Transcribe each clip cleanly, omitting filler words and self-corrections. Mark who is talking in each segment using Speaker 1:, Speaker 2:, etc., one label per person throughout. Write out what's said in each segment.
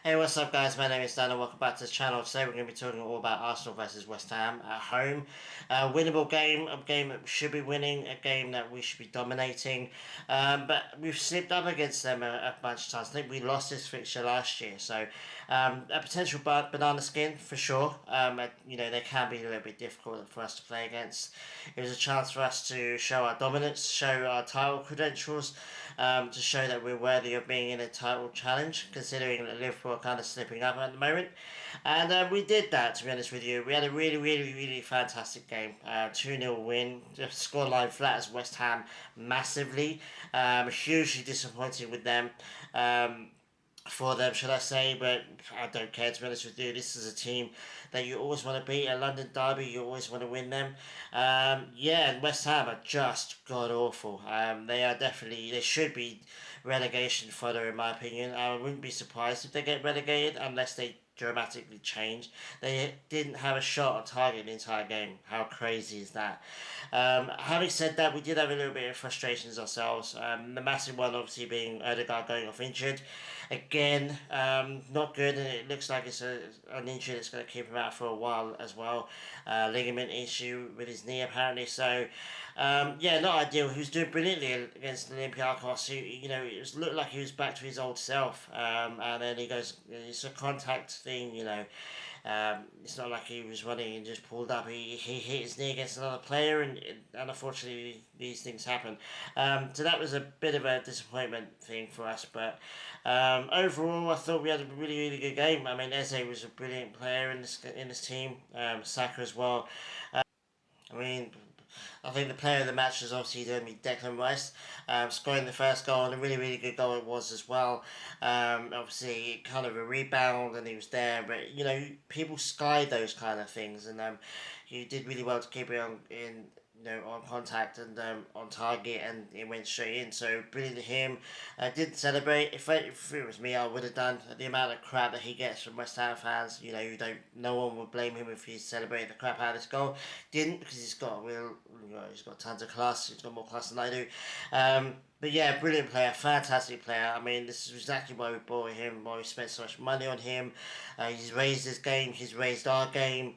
Speaker 1: Hey, what's up, guys? My name is Dan, and welcome back to the channel. Today, we're going to be talking all about Arsenal versus West Ham at home. Winnable game, a game that we should be winning, a game that we should be dominating. But we've slipped up against them a bunch of times. I think we lost this fixture last year, so a potential banana skin for sure. They can be a little bit difficult for us to play against. It was a chance for us to show our dominance, show our title credentials, to show that we're worthy of being in a title challenge, considering that Liverpool are kind of slipping up at the moment. And we did that, to be honest with you. We had a really, really, really fantastic game. 2-0 win. The scoreline flat as West Ham massively. Hugely disappointed with them. For them, should I say, but I don't care, to be honest with you. This is a team that you always want to beat. A London derby, you always want to win them. And West Ham are just god awful. They should be relegation fodder, in my opinion. I wouldn't be surprised if they get relegated unless they dramatically change. They didn't have a shot on target the entire game. How crazy is that? Having said that, we did have a little bit of frustrations ourselves. The massive one obviously being Odegaard going off injured. Again, not good, and it looks like it's an injury that's going to keep him out for a while as well. Ligament issue with his knee apparently. So, not ideal. He was doing brilliantly against Olympiacos. It looked like he was back to his old self. And then he goes, it's a contact thing, it's not like he was running and just pulled up. He hit his knee against another player, and unfortunately these things happen. So that was a bit of a disappointment thing for us. But overall, I thought we had a really, really good game. I mean, Eze was a brilliant player in this team. Saka as well. I mean, I think the player of the match was obviously going to be Declan Rice, scoring the first goal, and a really, really good goal it was as well. Obviously, kind of a rebound, and he was there, but people sky those kind of things, and he did really well to keep it on contact and on target, and it went straight in. So brilliant to him. Didn't celebrate. If it was me, I would have done. The amount of crap that he gets from West Ham fans, no one would blame him if he celebrated the crap out of this goal. Didn't, because he's got tons of class. He's got more class than I do. But yeah, brilliant player, fantastic player. I mean, this is exactly why we bought him, why we spent so much money on him. He's raised his game, he's raised our game.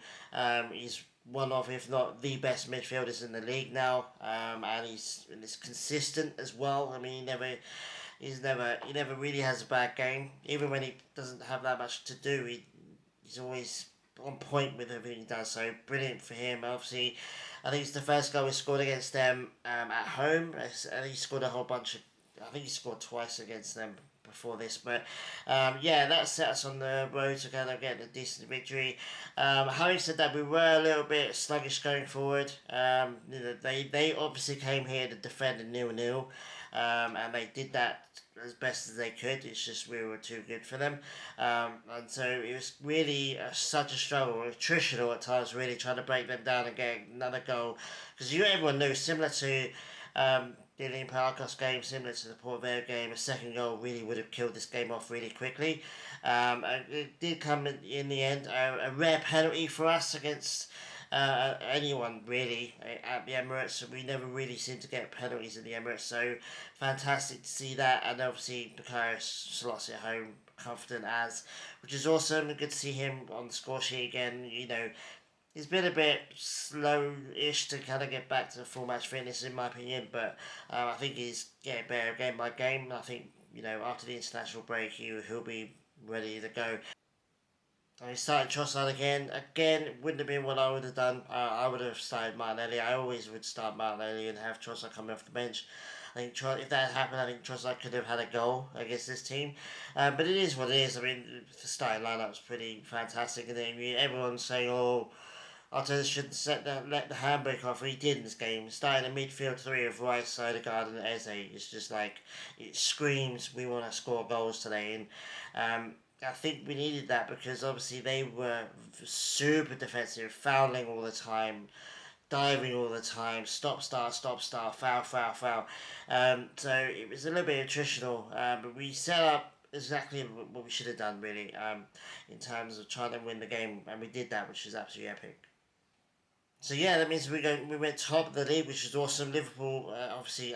Speaker 1: He's one of, if not the best midfielders in the league now, and he's consistent as well. I mean, he never really has a bad game. Even when he doesn't have that much to do, he's always on point with everything he does. So brilliant for him. Obviously, I think it's the first goal he scored against them at home, and he scored a whole bunch of. I think he scored twice against them before this, but that set us on the road to kind of get a decent victory. Having said that, we were a little bit sluggish going forward. They obviously came here to defend a 0-0, and they did that as best as they could. It's just we were too good for them, and so it was really such a struggle, attritional at times, really trying to break them down and get another goal, because everyone knew, similar to the Olympiacos game, similar to the Port Vale game, a second goal really would have killed this game off really quickly. It did come in the end, a rare penalty for us against anyone really at the Emirates. We never really seem to get penalties in the Emirates, so fantastic to see that. And obviously Bukayo Szoboszlai at home, confident as, which is awesome. Good to see him on the score sheet again. He's been a bit slow-ish to kind of get back to full match fitness, in my opinion, but I think he's getting better game by game. I think, after the international break, he'll be ready to go. I started Trossard again. Again, wouldn't have been what I would have done. I would have started Martinelli. I always would start Martinelli and have Trossard coming off the bench. I think if that had happened, I think Trossard could have had a goal against this team. But it is what it is. I mean, the starting lineup was pretty fantastic, and then everyone's saying, "Oh, Arteta shouldn't let the handbrake off." He did in this game. Starting a midfield three of Rice, Odegaard, and Eze. It's just like, it screams we want to score goals today, and I think we needed that, because obviously they were super defensive, fouling all the time, diving all the time, stop, start, foul, foul, foul. So it was a little bit attritional, but we set up exactly what we should have done, really, in terms of trying to win the game, and we did that, which was absolutely epic. So yeah, that means we went top of the league, which is awesome. Liverpool, obviously,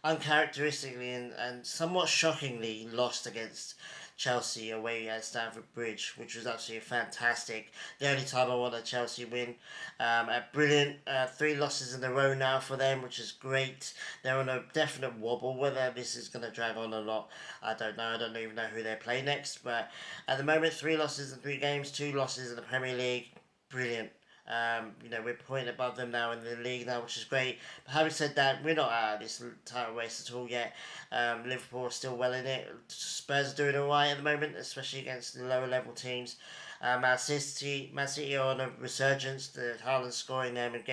Speaker 1: uncharacteristically and somewhat shockingly lost against Chelsea away at Stamford Bridge, which was absolutely fantastic. The only time I won a Chelsea win. A brilliant 3 losses in a row now for them, which is great. They're on a definite wobble. Whether this is going to drag on a lot, I don't know. I don't even know who they play next. But at the moment, 3 losses in 3 games, 2 losses in the Premier League. Brilliant. We're a point above them now in the league now, which is great. But having said that, we're not out of this title race at all yet. Liverpool are still well in it. Spurs are doing alright at the moment, especially against the lower level teams. Man City are on a resurgence. The Haaland scoring them and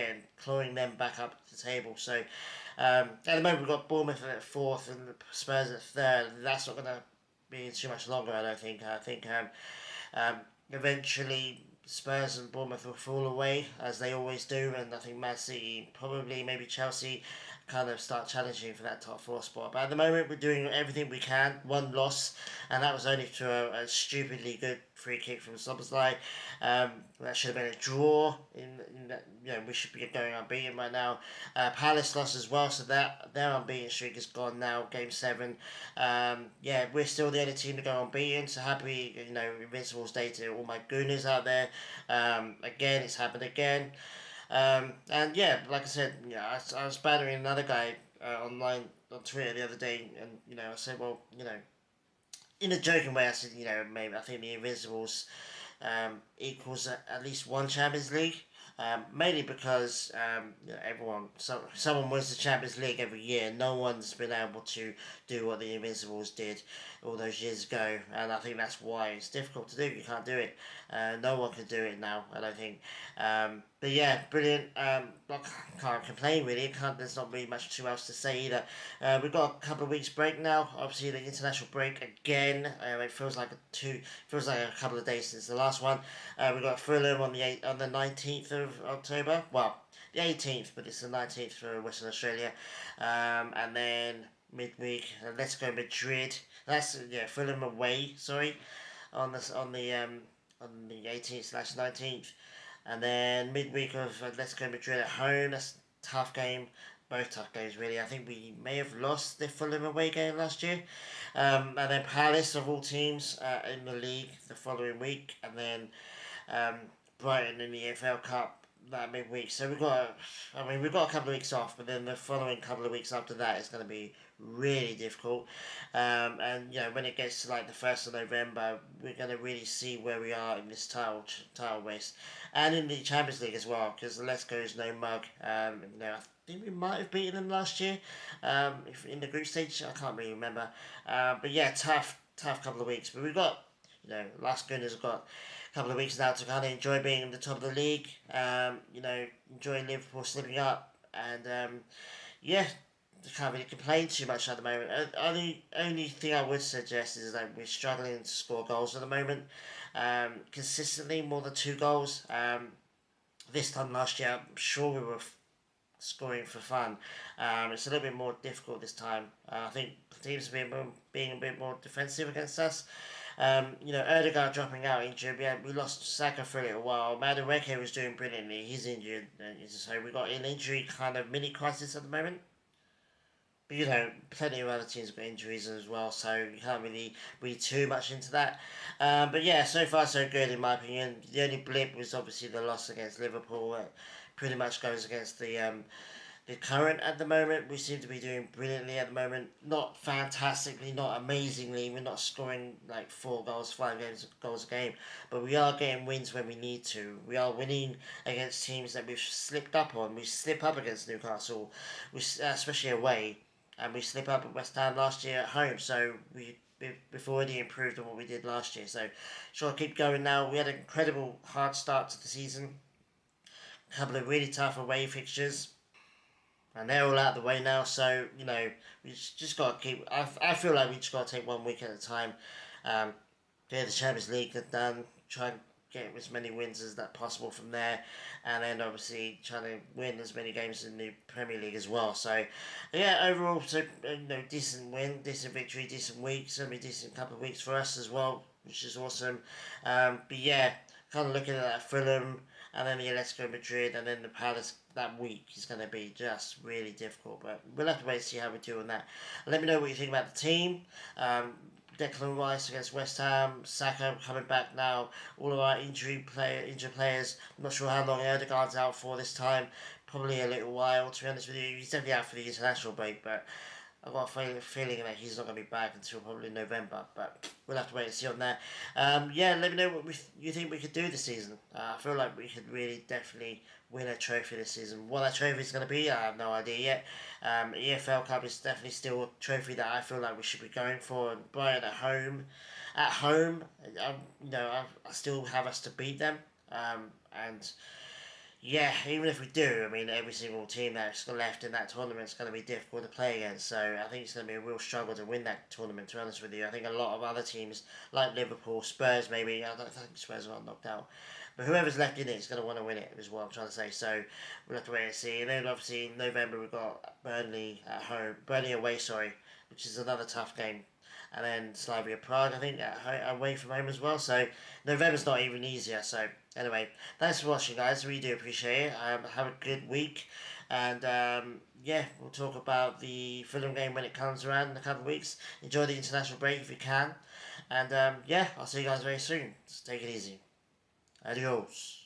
Speaker 1: clawing them back up the table. So at the moment we've got Bournemouth at fourth and Spurs at third. That's not going to be too much longer, I don't think. I think eventually Spurs and Bournemouth will fall away as they always do, and I think Man City, probably maybe Chelsea, kind of start challenging for that top 4 spot. But at the moment, we're doing everything we can. 1 loss, and that was only to a stupidly good free kick from Szoboszlai. That should have been a draw. We should be going unbeaten right now. Palace lost as well, so that their unbeaten streak is gone now. Game 7. We're still the only team to go unbeaten. So happy, Invincibles Day to all my Gooners out there. Again, it's happened again. Like I said, I was battering another guy online on Twitter the other day, and I said, well, in a joking way, I said, maybe I think the Invincibles equals at least one Champions League. Mainly because someone wins the Champions League every year. No one's been able to do what the Invincibles did all those years ago, and I think that's why it's difficult to do. You can't do it. No one can do it now, I don't think. But yeah, brilliant. I can't complain really. There's not really much too else to say either. We've got a couple of weeks break now. Obviously, the international break again. It feels like a couple of days since the last one. We've got Fulham on the 19th of October. Well, the 18th, but it's the 19th for Western Australia. And then midweek, let's go Madrid. That's Fulham away. Sorry, on the 18th/19th. And then midweek of Let's Go Madrid at home. That's a tough game. Both tough games, really. I think we may have lost the Fulham away game last year. And then Palace, of all teams, in the league the following week. And then Brighton in the EFL Cup that midweek. So we've got a couple of weeks off, but then the following couple of weeks after that is going to be really difficult. When it gets to like the 1st of November, we're going to really see where we are in this title race, and in the Champions League as well, because the Let's Go is no mug. I think we might have beaten them last year, if in the group stage. I can't really remember. But yeah, tough couple of weeks. But we've got, last Gunners have got a couple of weeks now to kind of enjoy being in the top of the league. Enjoy Liverpool slipping up, and can't really complain too much at the moment. Only thing I would suggest is that we're struggling to score goals at the moment. Consistently, more than 2 goals. This time last year, I'm sure we were scoring for fun. It's a little bit more difficult this time. I think teams have been being a bit more defensive against us. Erdegaard dropping out injured. We lost Saka for a little while. Madueke was doing brilliantly. He's injured. So we got an injury kind of mini crisis at the moment. But plenty of other teams have got injuries as well, so you can't really read too much into that. But yeah, so far so good in my opinion. The only blip was obviously the loss against Liverpool. It pretty much goes against the current at the moment. We seem to be doing brilliantly at the moment. Not fantastically, not amazingly. We're not scoring like 4 goals, 5 goals a game, but we are getting wins when we need to. We are winning against teams that we've slipped up on. We slip up against Newcastle, especially away. And we slip up at West Ham last year at home, so we've already improved on what we did last year. So, sure, keep going now. We had an incredible hard start to the season. A couple of really tough away fixtures, and they're all out of the way now. So we just got to keep. I feel like we just got to take 1 week at a time. Get the Champions League done. Try and get as many wins as that possible from there, and then obviously trying to win as many games in the Premier League as well. So yeah, overall, decent win, decent victory, decent week. Certainly decent couple of weeks for us as well, which is awesome. But yeah, kind of looking at that Fulham, and then Let's Go Madrid, and then the Palace that week is going to be just really difficult. But we'll have to wait and see how we do on that. Let me know what you think about the team. Declan Rice against West Ham, Saka coming back now. All of our injured players. I'm not sure how long Erdegaard's out for this time. Probably a little while, to be honest with you. He's definitely out for the international break, but I've got a feeling that he's not going to be back until probably November, but we'll have to wait and see on that. Yeah, let me know what you think we could do this season. I feel like we could really definitely win a trophy this season. What that trophy is going to be, I have no idea yet. EFL Cup is definitely still a trophy that I feel like we should be going for. And Brighton at home, I still have us to beat them. And yeah, even if we do, I mean, every single team that's left in that tournament is going to be difficult to play against. So I think it's going to be a real struggle to win that tournament, to be honest with you. I think a lot of other teams, like Liverpool, Spurs maybe, I don't think Spurs are knocked out. But whoever's left in it is going to want to win it, is what I'm trying to say. So we'll have to wait and see. And then obviously in November we've got Burnley at home, Burnley away, sorry, which is another tough game. And then Slavia Prague, I think, away from home as well. So November's not even easier. So anyway, thanks for watching, guys. Really do appreciate it. Have a good week. And yeah, we'll talk about the Fulham game when it comes around in a couple of weeks. Enjoy the international break if you can. And yeah, I'll see you guys very soon. Just take it easy. Adios.